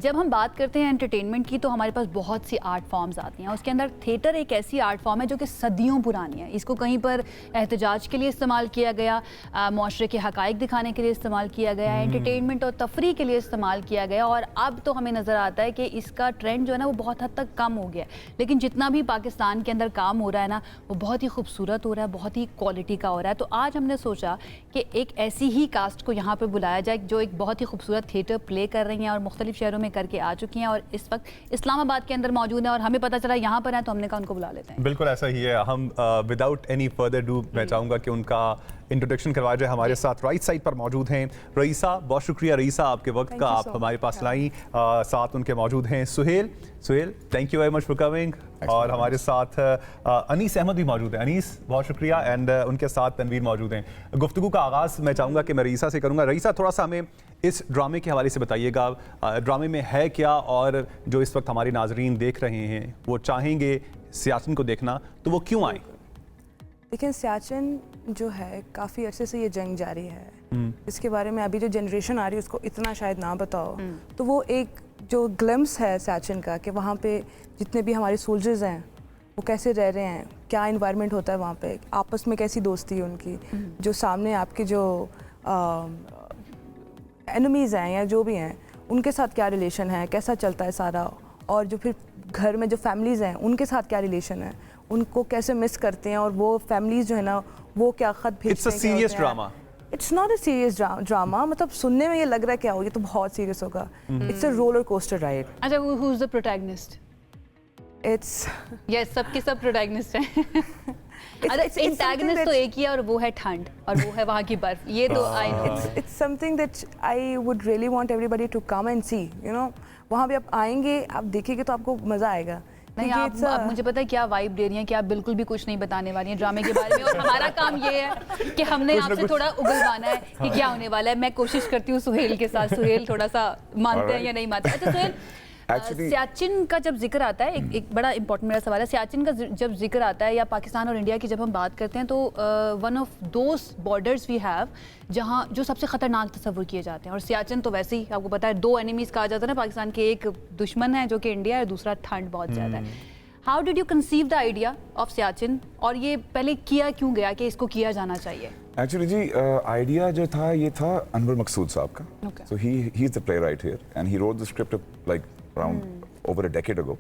जब हम बात करते हैं एंटरटेनमेंट की तो हमारे पास बहुत सी आर्ट फॉर्म्स आती हैं। उसके अंदर थिएटर एक ऐसी आर्ट फॉर्म है जो कि सदियों पुरानी है। इसको कहीं पर एहतजाज के लिए इस्तेमाल किया गया, माशरे के हकाइक दिखाने के लिए इस्तेमाल किया गया, एंटरटेनमेंट और तफरी के लिए इस्तेमाल किया गया, और अब तो हमें नज़र आता है कि इसका ट्रेंड जो है ना वो बहुत हद तक कम हो गया है। लेकिन जितना भी पाकिस्तान के अंदर काम हो रहा है ना वो बहुत ही खूबसूरत हो रहा है, बहुत ही क्वालिटी का हो रहा है। तो आज हमने सोचा कि एक ऐसी ही कास्ट को यहाँ पर बुलाया जाए जो एक बहुत ही खूबसूरत थिएटर प्ले कर रही हैं और मुख्तलिफ शहरों में करके आ चुकी हैं, और इस वक्त इस्लामाबाद के अंदर मौजूद हैं और हमें पता चला यहाँ पर हैं तो हमने कहा उनको बुला लेते हैं। बिल्कुल ऐसा ही है। हम विदाउट एनी फर्दर डू मैं चाहूँगा कि उनका इंट्रोडक्शन करवाया जाए। हमारे साथ राइट साइड पर मौजूद हैं रईसा। बहुत शुक्रिया रईसा आपके वक्त का, आप हमारे पास लाई। साथ उनके मौजूद हैं Suhail. Thank you very much for coming. और हमारे साथ अनीस अहमद भी मौजूद हैं। अनीस बहुत शुक्रिया। एंड उनके साथ तनवीर मौजूद हैं। गुफ्तगू का आगाज़ मैं चाहूँगा कि मैं रईसा से करूँगा। रईसा, थोड़ा सा हमें इस ड्रामे के हवाले से बताइएगा। ड्रामे में है क्या, और जो इस वक्त हमारे नाजरीन देख रहे हैं वो चाहेंगे सियाचिन को देखना, तो वो क्यों आए? लेकिन सियाचिन जो है काफ़ी अरसे से ये जंग जारी है। इसके बारे में अभी जो जनरेशन आ रही है उसको इतना शायद ना पता हो। तो वो एक जो ग्लिम्स है सियाचिन का कि वहाँ पे जितने भी हमारे सोल्जर्स हैं वो कैसे रह रहे हैं, क्या इन्वायरमेंट होता है वहाँ पे, आपस में कैसी दोस्ती है उनकी, जो सामने आपके जो एनिमीज़ हैं या जो भी हैं उनके साथ क्या रिलेशन है, कैसा चलता है सारा, और जो फिर घर में जो फैमिलीज़ हैं उनके साथ क्या रिलेशन है, उनको कैसे मिस करते हैं, और वो फैमिलीज़ जो है ना वो क्या ख़त भेजते हैं। It's a serious drama. It's not a serious drama, मतलब सुनने में ये लग रहा है क्या हो, ये तो बहुत सीरियस होगा। It's a roller coaster ride. अच्छा, who is the protagonist? It's yes, सबके सब प्रोटैगनिस्ट हैं। अरे एंटागनिस्ट तो एक ही है और वो है ठंड और वो है वहाँ की बर्फ। ये तो I know. It's something that I would really want everybody to come and see, you know. वहाँ पे आप आएंगे, आप देखेंगे तो आपको मज़ा आएगा। नहीं, आप मुझे पता है क्या वाइब दे रही हैं कि आप बिल्कुल भी कुछ नहीं बताने वाली हैं ड्रामे के बारे में, और हमारा काम ये है कि हमने आपसे थोड़ा उगलवाना है कि क्या होने वाला है। मैं कोशिश करती हूँ सुहेल के साथ, सुहेल थोड़ा सा मानते हैं या नहीं मानते। अच्छा सुहेल, सियाचिन का जब जिक्र आता है, एक बड़ा इंपॉर्टेंट मेरा सवाल है, सियाचिन का जब जिक्र आता है या पाकिस्तान और इंडिया की जब हम बात करते हैं तो one of those borders we have जहाँ जो सबसे ख़तरनाक तस्वुर किए जाते हैं, और सियाचिन तो वैसे ही आपको पता है दो एनिमीज़ कहा जाता है ना पाकिस्तान के, एक दुश्मन है जो कि इंडिया है, दूसरा ठंड बहुत ज़्यादा है। How did you conceive the idea of Siachen, और ये पहले किया क्यों गया कि इसको किया जाना चाहिए? एक्चुअली जी आइडिया जो था ये था अनवर मकसूद साहब का। So he is the playwright here and he wrote the script like around over a decade ago.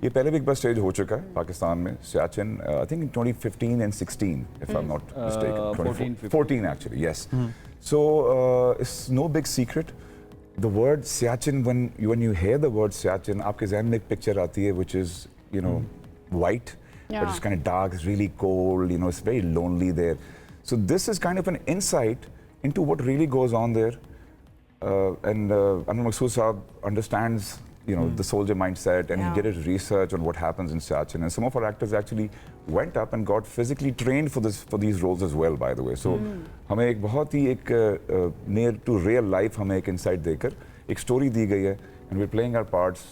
ये पहले भी एक बार स्टेज हो चुका है पाकिस्तान में, Siachen, I think in 2015 and 16 if I'm not mistaken. 14 actually, yes. So it's no big secret. The word Siachen, when you hear the word Siachen, आपके ज़हन में एक picture आती है which is, you know, white, but it's kind of dark, it's really cold, you know, it's very lonely there. So this is kind of an insight into what really goes on there. And Anwar Maqsood Saab understands, you know, the soldier mindset, and he did his research on what happens in Siachen, and some of our actors actually went up and got physically trained for these roles as well, by the way. So हमें एक बहुत ही एक near to real life हमें एक insight देकर एक story दी गई है, and we're playing our parts.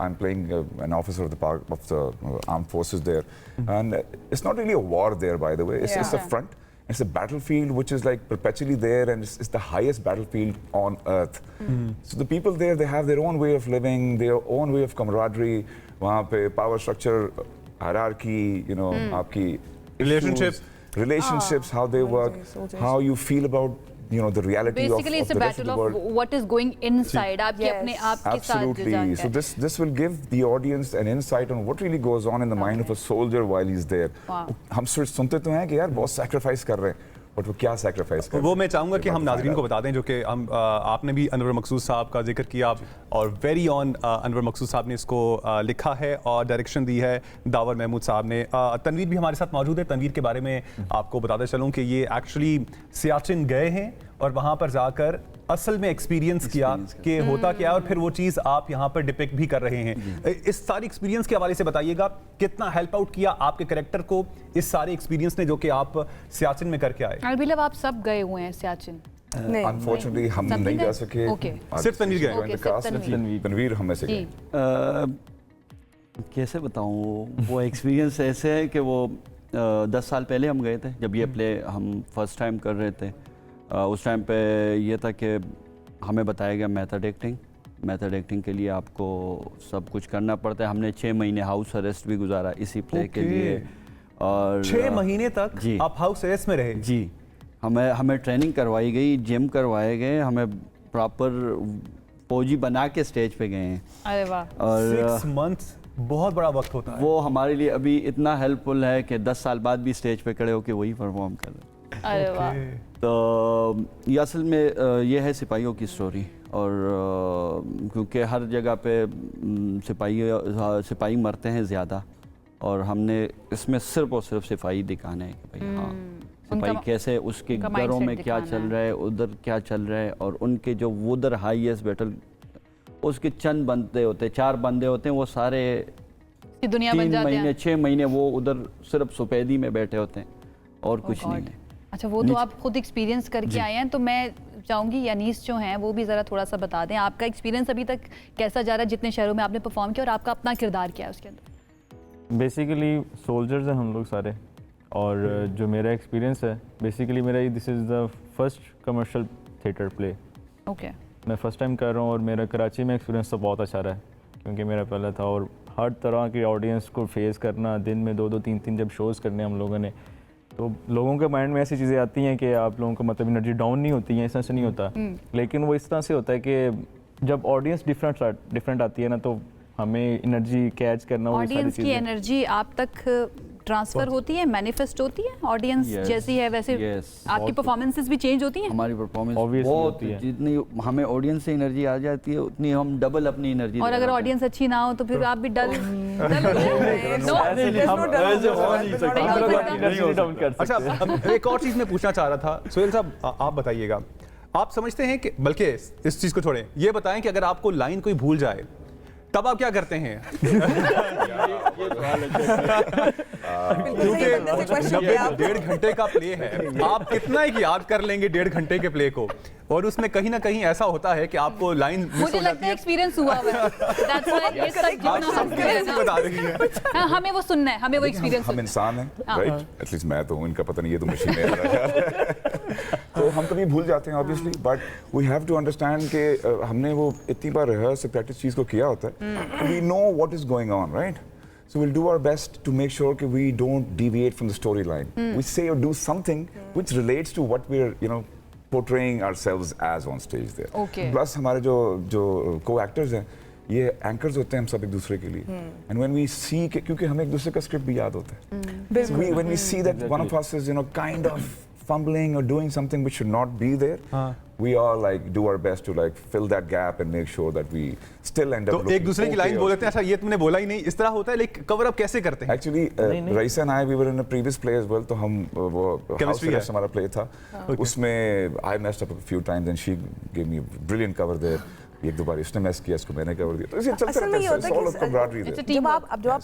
I'm playing an officer of the armed forces there, and it's not really a war there, by the way. It's a front. It's a battlefield which is like perpetually there, and it's the highest battlefield on earth. So the people there, they have their own way of living, their own way of camaraderie. वहाँ पे power structure, hierarchy, you know, आपकी relationships, how they work, how you feel about, you know, the reality basically of the rest of the world. What is going inside आपके अपने आप के साथ जो जाता है. So this will give the audience an insight on what really goes on in the mind of a soldier while he's there. हम सिर्फ सुनते तो हैं कि यार बहुत sacrifice कर रहे हैं, बट वो क्या sacrifice कर रहे हैं वो मैं चाहूँगा कि हम नाज़रीन को बता दें, जो कि हम आपने भी अनवर मकसूद साहब का जिक्र किया, और वेरी ऑन अनवर मकसूद साहब ने इसको लिखा है और डायरेक्शन दी है दावर महमूद साहब ने। तनवीर भी हमारे साथ मौजूद है। तनवीर के बारे में आपको बताते चलूँ कि ये एक्चुअली सियाचिन गए हैं और वहाँ पर जाकर असल में एक्सपीरियंस किया कि होता क्या है, और फिर वो चीज़ आप यहाँ पर डिपिक्ट भी कर रहे हैं। इस सारी एक्सपीरियंस के हवाले से बताइएगा, कितना हेल्प आउट किया आपके कैरेक्टर को इस सारे एक्सपीरियंस ने जो कि आप सियाचिन में करके आए? अरबिलव, आप सब गए हुए हैं सियाचिन? अनफॉर्चुनेटली हम नहीं जा सके, सिर्फ तनवीर गए। तनवीर हम में से गए। कैसे बताऊँ, वो एक्सपीरियंस ऐसे है कि वो 10 साल पहले हम गए थे जब ये प्ले हम फर्स्ट टाइम कर रहे थे। उस टाइम पे ये था कि हमें बताया गया मेथड एक्टिंग, मेथड एक्टिंग के लिए आपको सब कुछ करना पड़ता है। हमने 6 महीने हाउस अरेस्ट भी गुजारा इसी प्ले के लिए। और 6 महीने तक जी आप हाउस अरेस्ट में रहे? जी, हमें ट्रेनिंग करवाई गई, जिम करवाए गए, हमें प्रॉपर फौजी बना के स्टेज पे गए हैं। अरे वाह। और 6 मंथ्स बहुत बड़ा वक्त होता है। वो हमारे लिए अभी इतना हेल्पफुल है कि 10 साल बाद भी स्टेज पे खड़े होके वही परफॉर्म कर रहे हैं। अरे वाह। तो ये असल में ये है सिपाहियों की स्टोरी। और क्योंकि हर जगह पे सिपाही मरते हैं ज़्यादा, और हमने इसमें सिर्फ और सिर्फ सिपाही दिखाना है कि भाई हाँ सिपाही कैसे, उसके घरों में क्या चल रहा है, उधर क्या चल रहा है, और उनके जो उधर हाईएस्ट बैटल उसके चंद बंदे होते हैं, 4 बंदे होते हैं, वो सारे दुनिया 3 महीने 6 महीने वो उधर सिर्फ सफेदी में बैठे होते हैं और कुछ नहीं है। अच्छा, वो तो आप खुद एक्सपीरियंस करके आए हैं, तो मैं चाहूँगी यानीस जो हैं वो भी ज़रा थोड़ा सा बता दें आपका एक्सपीरियंस अभी तक कैसा जा रहा है, जितने शहरों में आपने परफॉर्म किया, और आपका अपना किरदार क्या है उसके अंदर। बेसिकली सोल्जर्स हैं हम लोग सारे, और जो मेरा एक्सपीरियंस है बेसिकली मेरा this is the first commercial theatre play. Okay. मैं फ़र्स्ट टाइम कर रहा हूँ, और मेरा कराची में एक्सपीरियंस तो बहुत अच्छा रहा है क्योंकि मेरा पहला था, और हर तरह की ऑडियंस को फेस करना, दिन में 2-2 3-3 जब शोज़ करने हम लोगों ने, तो लोगों के माइंड में ऐसी चीज़ें आती हैं कि आप लोगों को मतलब एनर्जी डाउन नहीं होती है, ऐसा से नहीं होता, लेकिन वो इस तरह से होता है कि जब ऑडियंस डिफरेंट आती है ना, तो हमें एनर्जी कैच करना, वो सारी ऑडियंस की चीज़ें एनर्जी आप तक ट्रांसफर होती है, मैनिफेस्ट होती है, ऑडियंस जैसी है वैसे आपकी परफॉर्मेंसेस भी चेंज होती हैं। हमारी परफॉर्मेंस Obviously बहुत होती है। जितनी हमें ऑडियंस से एनर्जी आ जाती है उतनी हम डबल अपनी एनर्जी, और अगर ऑडियंस अच्छी ना हो तो फिर आप भी डल अच्छा, अब एक और चीज मैं पूछना चाह रहा था, सोहेल साहब आप बताइएगा, आप समझते हैं कि, बल्कि इस चीज को छोड़ें, ये बताएं कि अगर आपको लाइन कोई भूल जाए तब आप क्या करते हैं? क्योंकि 1.5 घंटे का प्ले है, आप कितना ही याद कर लेंगे 1.5 घंटे के प्ले को, और उसमें कहीं ना कहीं ऐसा होता है कि आपको लाइन मिस मुझे हो लगता जाती है है। एक्सपीरियंस हुआ हुआ है। That's why ये सब जितना आप हम सबके ऐसे बता रही हैं। हाँ, हमें वो सुनना है, हमें वो एक्सपीरियंस हम इंसान हैं, राइट? एटलीस्ट मैं तो हूँ, इनका पता नहीं, ये तो मशीन है। तो हम कभी भूल जाते हैं obviously, but we have to understand कि हमने वो इतनी बार रिहर्स प्रैक्टिस चीज़ को किया होता है, we know what is going on, right? So we'll do our best to make sure that we don't deviate from the storyline. We say or do something which relates to what we're, portraying ourselves as on stage there. Okay. Plus हमारे जो co-actors हैं, ये anchors होते हैं हम सब एक दूसरे के लिए. And when we see, क्योंकि हमें एक दूसरे का script भी याद होता है. So when we see that one of us is, kind of fumbling or doing something which should not be there, we all do our best to fill that gap and make sure that we still end up तो एक दूसरे की line बोल देते हैं, अच्छा ये तुमने बोला ही नहीं, इस तरह होता है, लेकिन कवर अप कैसे करते हैं? Actually, Raisa and I, we were in a previous play as well, तो हम वो house arrest हमारा play था, उसमें I messed up a few times and she gave me a brilliant cover there. एक दो बार इसने मैस किया, इसको मैंने कवर दिया, तो इसे चलता रहता है, it's all of camaraderie there. जब आप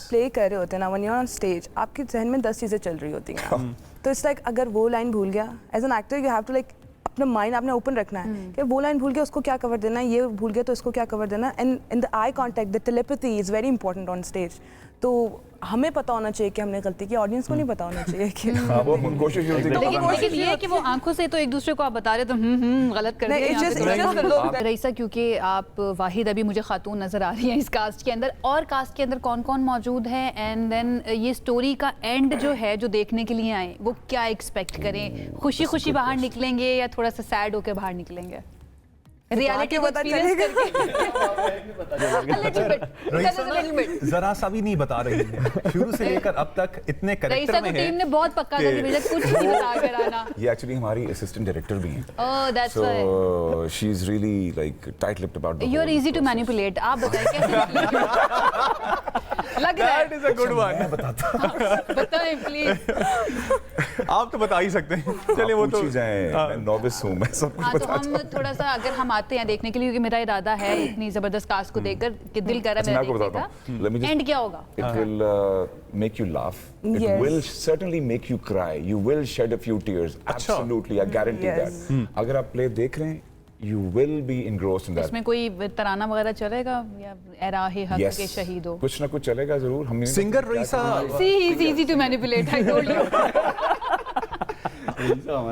प्ले कर रहे होते हैं ना, when you're on stage, आपके जहन में 10 चीजें चल रही होती हैं, तो it's like अगर वो लाइन भूल गया, as an actor you have to अपना माइंड आपने ओपन रखना है कि वो लाइन भूल गया उसको क्या कवर देना है, ये भूल गया तो इसको क्या कवर देना है, and in the eye contact the telepathy is very important on stage. तो हमें पता होना चाहिए कि हमने गलती की, ऑडियंस को नहीं पता होना चाहिए कि वो कोशिश होती है। लेकिन ये है कि वो आंखों से तो एक दूसरे को आप बता रहे तो गलत कर दिया। रईसा, क्योंकि आप वाहिद अभी मुझे खातून नजर आ रही हैं इस कास्ट के अंदर, और कास्ट के अंदर कौन कौन मौजूद है, एंड देन ये स्टोरी का एंड जो है जो देखने के लिए आए वो क्या एक्सपेक्ट करें? खुशी खुशी बाहर निकलेंगे या थोड़ा सा सैड होकर बाहर निकलेंगे? रियलिटी को एक्सपीरियंस करके जरा सा भी नहीं बता रही है, शुरू से लेकर अब तक इतने कैरेक्टर में है। टीम ने बहुत पक्का कर दिया, कुछ नहीं बता कर आना। ये एक्चुअली हमारी असिस्टेंट डायरेक्टर भी हैं। Oh, that's why. So she is really tight-lipped about the You are whole easy to process. manipulate. आप बताएं कैसे? लग रहा है। That is a good one. मैं बताता बताएं प्लीज। आप तो बता ही सकते हैं, चलिए वो तो जाए, मैं नॉविस हूँ, मैं सब कुछ हाँ, तो बताता हम थोड़ा सा अगर हम आते हैं देखने के लिए, क्योंकि मेरा इरादा है इतनी जबरदस्त कास्ट को देखकर कि दिल कर रहा है मैं मेरा आपको बताता देखने हूँ। Let me का। just- एंड क्या होगा? It will make you laugh. It Yes. will certainly make you cry. You will shed a few tears. Absolutely, I guarantee Yes. that. अगर आप प्ले देख रहे हैं, you will be engrossed in that. इसमें कोई तराना वगैरह चलेगा या एराहे हक Yes. के शहीदो? कुछ ना कुछ चलेगा जरूर। हम singer Raisa, See, he's easy to manipulate. I told you.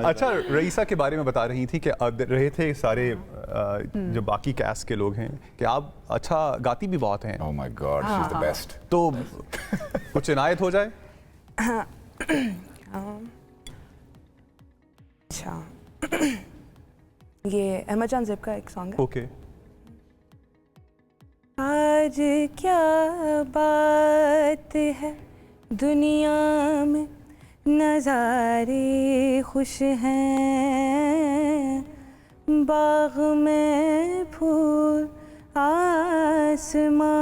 अच्छा रईसा के बारे में बता रही थी कि अब रहे थे सारे जो बाकी कैस्ट के लोग हैं कि आप अच्छा गाती भी बहुत हैं, Oh my God, she's the best. तो कुछ इनायत हो जाए। अच्छा ये अहमद जान ज़ेब का एक सॉन्ग है। ओके आज क्या बात है दुनिया में, नज़ारे खुश हैं, बाग में फूल, आसमां,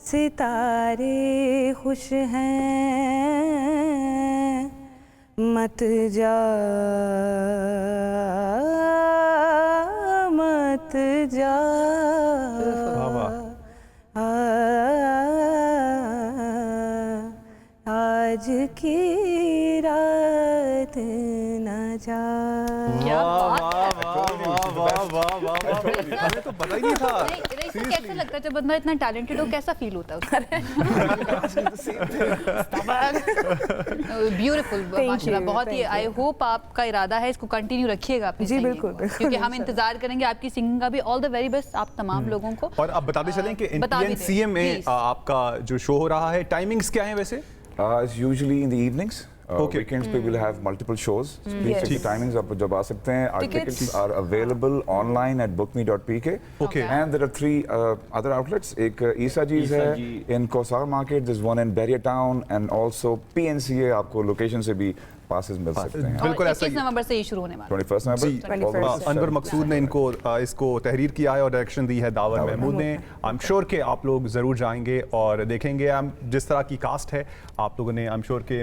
सितारे खुश हैं, मत जा मत जा, आज की रात न जा। क्या बात है। हमें तो पता ही नहीं था। नहीं, रईसा कैसा लगता है जब बंदा इतना टैलेंटेड हो, कैसा फील होता है उसको? ब्यूटीफुल माशाल्लाह, बहुत ही। आई होप आपका इरादा है इसको कंटिन्यू रखिएगा अपनी जी, singing बिल्कुल, को, बिल्कुल, क्योंकि हम इंतजार करेंगे आपकी सिंगिंग का भी। ऑल द वेरी बेस्ट आप तमाम लोगों को। और अब बताते चलें कि बता भी दें, NCM में please। आपका जो शो हो रहा है, टाइमिंग्स क्या हैं वैसे? It's usually in the evenings. Okay. Weekends we will have multiple shows. Please Yes. check the timings. आप जब आ सकते हैं. Our Tickets tickets are available online at bookme.pk. Okay. And there are 3 other outlets. एक ईसा जी's ईसा है जी। in Kosar Market. There's one in Barrier Town and also PNCA. आपको location से भी passes मिल सकते हैं. बिल्कुल और ऐसा 21 ही। नवंबर से ये शुरू होने वाला है। 21st November. जी, 21st अनवर मकसूद ने इनको इसको तहरीर किया है और डायरेक्शन दी है दावर महमूद ने। आई एम श्योर कि आप लोग ज़रूर जाएंगे और देखेंगे। हम जिस तरह की कास्ट है, आप लोगों ने आई एम श्योर कि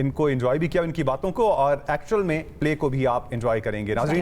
इनको एंजॉय भी किया, इनकी बातों को, और एक्चुअल में प्ले को भी आप एंजॉय करेंगे। नाज़रीन,